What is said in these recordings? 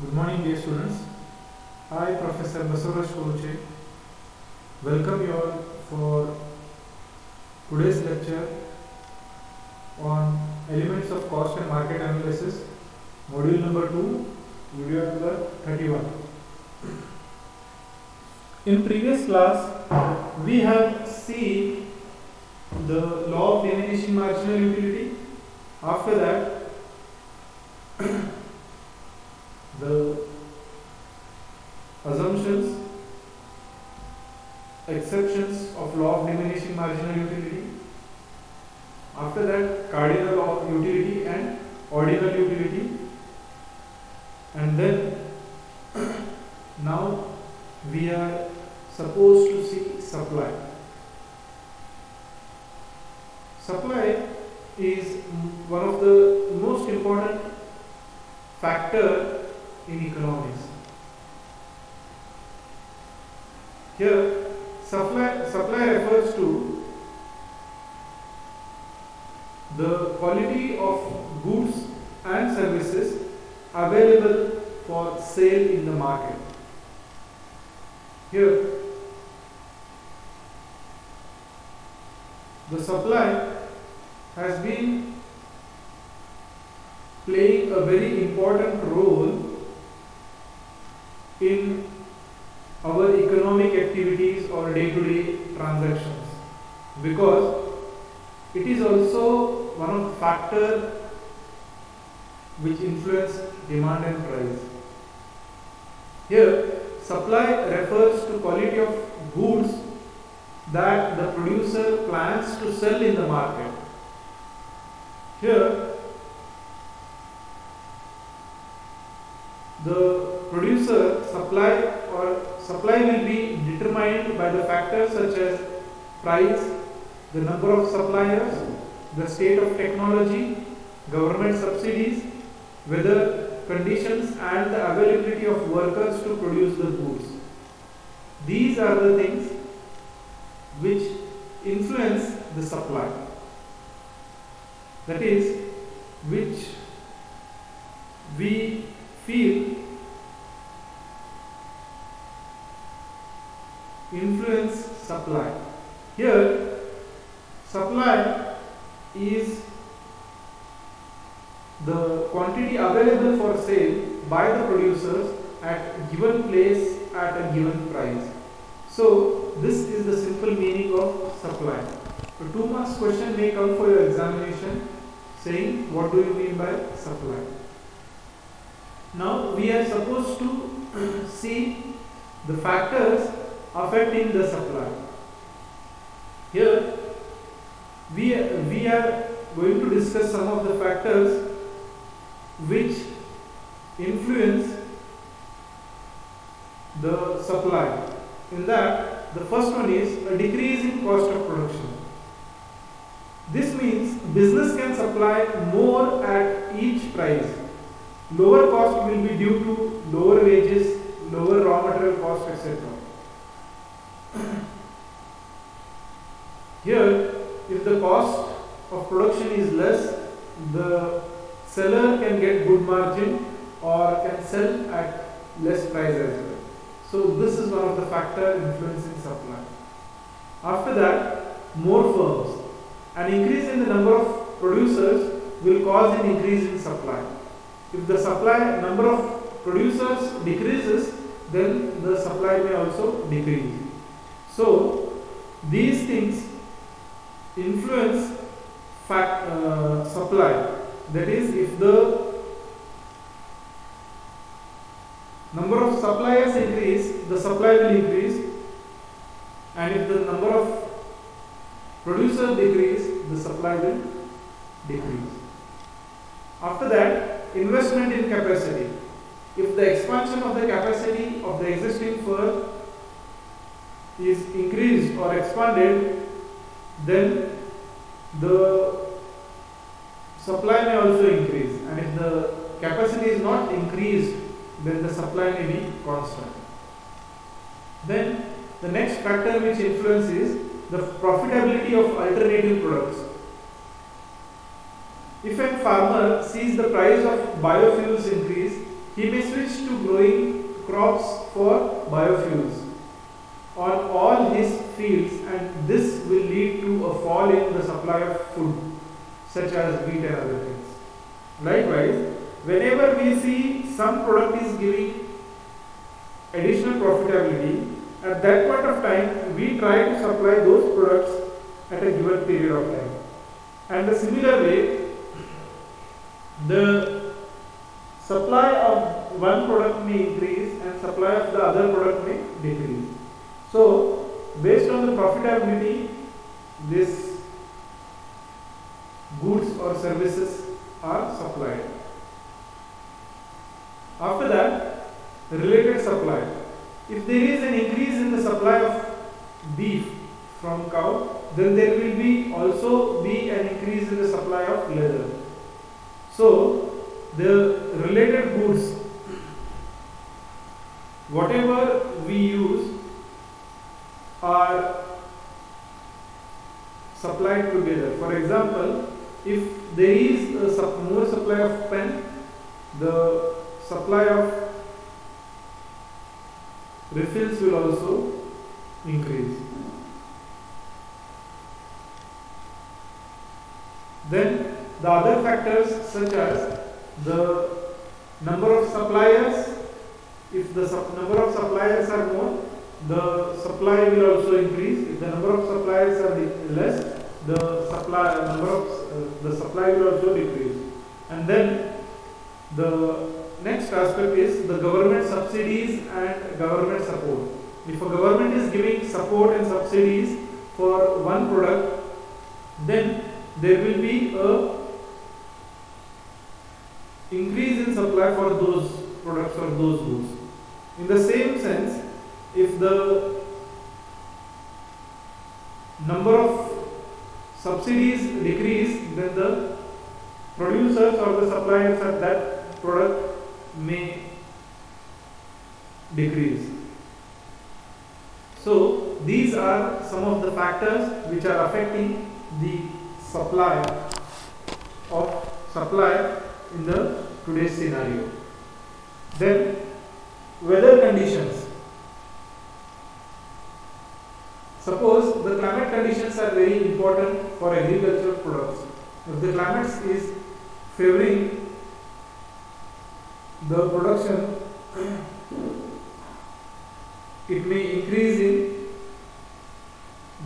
Good morning, dear students. I, Professor Basuraj Koche, welcome you all for today's lecture on elements of cost and market analysis, module number 2, video number 31. In previous class, we have seen the law of diminishing marginal utility. After that, the assumptions, exceptions of law of diminishing marginal utility. After that, cardinal of utility and ordinal utility. And then now we are supposed to see supply. Supply is one of the most important factor in economics. Here, supply refers to the quality of goods and services available for sale in the market. Here, the supply has been playing a very important role in our economic activities or day-to-day transactions, because it is also one of the factors which influence demand and price. Here, supply refers to quality of goods that the producer plans to sell in the market. Here, the producer supply will be determined by the factors such as price, the number of suppliers, the state of technology, government subsidies, weather conditions, and the availability of workers to produce the goods. These are the things which influence the supply. That is, which we feel influence supply. Here, supply is the quantity available for sale by the producers at a given place at a given price. So, this is the simple meaning of supply. A 2 marks question may come for your examination saying, what do you mean by supply? Now, we are supposed to see the factors affecting the supply. Here, we are going to discuss some of the factors which influence the supply. In that, the first one is a decrease in cost of production. This means business can supply more at each price. Lower cost will be due to lower wages, lower raw material cost, etc. Here, if the cost of production is less, the seller can get good margin or can sell at less price as well. So this is one of the factors influencing supply. After that, more firms. An increase in the number of producers will cause an increase in supply. If the number of producers decreases, then the supply may also decrease. So these things influence supply. That is, if the number of suppliers increase, the supply will increase, and if the number of producers decrease, the supply will decrease. After that, investment in capacity. If the expansion of the capacity of the existing firm is increased or expanded, then the supply may also increase, and if the capacity is not increased, then the supply may be constant. Then the next factor which influences the profitability of alternative products. If a farmer sees the price of biofuels increase, he may switch to growing crops for biofuels on all his fields, and this will lead to a fall in the supply of food such as wheat and other things. Likewise, whenever we see some product is giving additional profitability, at that point of time we try to supply those products at a given period of time. And the similar way, the supply of one product may increase and supply of the other product may decrease. So, based on the profitability, these goods or services are supplied. After that, related supply. If there is an increase in the supply of beef from cow, then there will also be an increase in the supply of leather. So, the related goods, whatever we use, are supplied together. For example, if there is more supply of pen, the supply of refills will also increase. Then the other factors such as the number of suppliers, if the number of suppliers are more, the supply will also increase. If the number of suppliers are less, the supply will also decrease. And then the next aspect is the government subsidies and government support. If a government is giving support and subsidies for one product, then there will be a increase in supply for those products or those goods. In the same sense, if the number of subsidies decrease, then the producers or the suppliers of that product may decrease. So these are some of the factors which are affecting the supply in the today's scenario. Then weather conditions. Suppose the climate conditions are very important for agricultural products. If the climate is favoring the production, it may increase in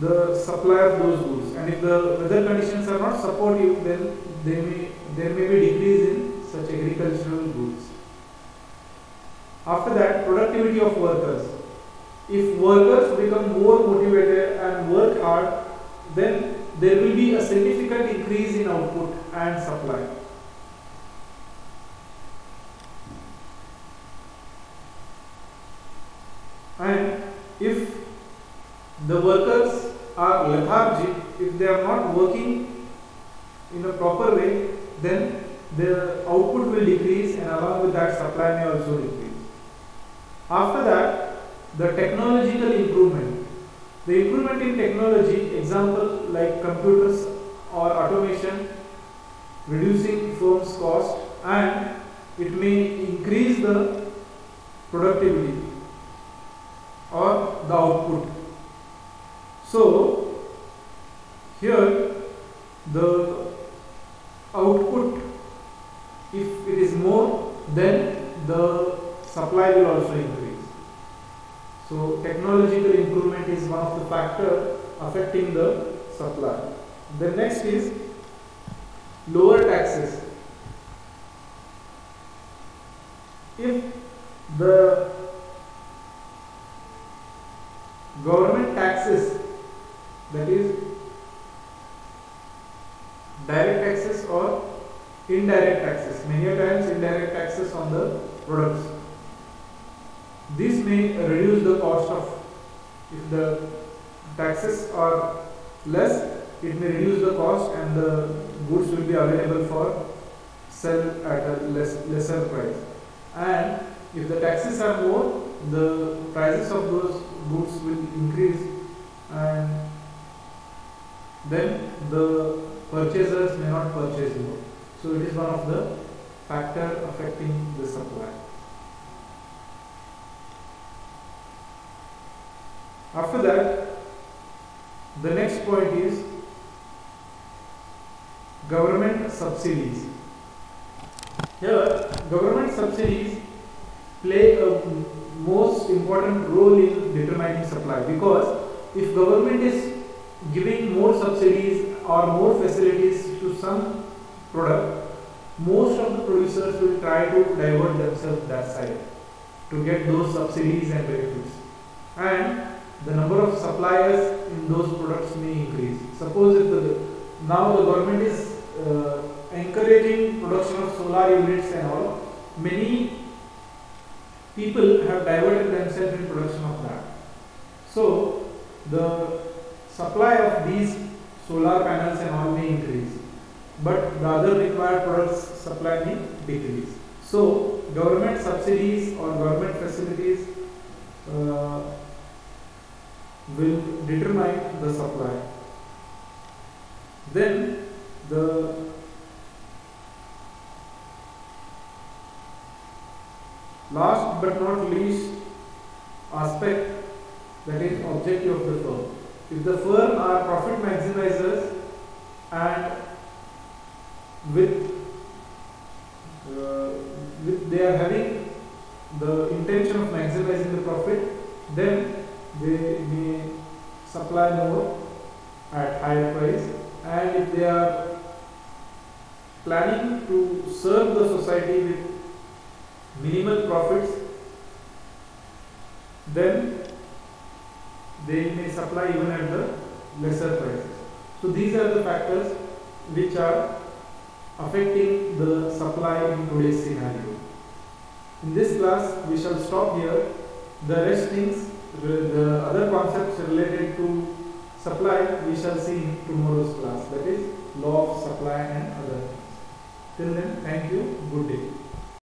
the supply of those goods, and if the weather conditions are not supportive, then there may be decrease in such agricultural goods. After that, productivity of workers. If workers become more motivated and work hard, then there will be a significant increase in output and supply. And if the workers are lethargic, if they are not working in a proper way, then the output will decrease, and along with that supply may also decrease. After that, the technological improvement. The improvement in technology, example like computers or automation, reducing firms' cost, and it may increase the productivity or the output. So here the output, if it is more, then the supply will also increase. So technological improvement is one of the factors affecting the supply. The next is lower taxes. If the government taxes, that is direct taxes or indirect taxes, many times indirect taxes on the products, this may reduce the cost of, if the taxes are less, it may reduce the cost and the goods will be available for sell at a lesser price. And if the taxes are more, the prices of those goods will increase, and then the purchasers may not purchase more. So it is one of the factors affecting the supply. After that, the next point is government subsidies. Here, government subsidies play a most important role in determining supply, because if government is giving more subsidies or more facilities to some product, most of the producers will try to divert themselves that side to get those subsidies and benefits, and the number of suppliers in those products may increase. Suppose if now the government is encouraging production of solar units and all, many people have diverted themselves in production of that. So the supply of these solar panels and all may increase, but the other required products supply may decrease. So government subsidies or government facilities will determine the supply. Then the last but not least aspect, that is objective of the firm. If the firm are profit maximizers and with they are having the intention of maximizing the profit, then they may supply more at higher price, and if they are planning to serve the society with minimal profits, then they may supply even at the lesser prices. So these are the factors which are affecting the supply in today's scenario. In this class we shall stop here. The rest things, the other concepts related to supply, we shall see in tomorrow's class, that is law of supply and other things. Till then, thank you, good day.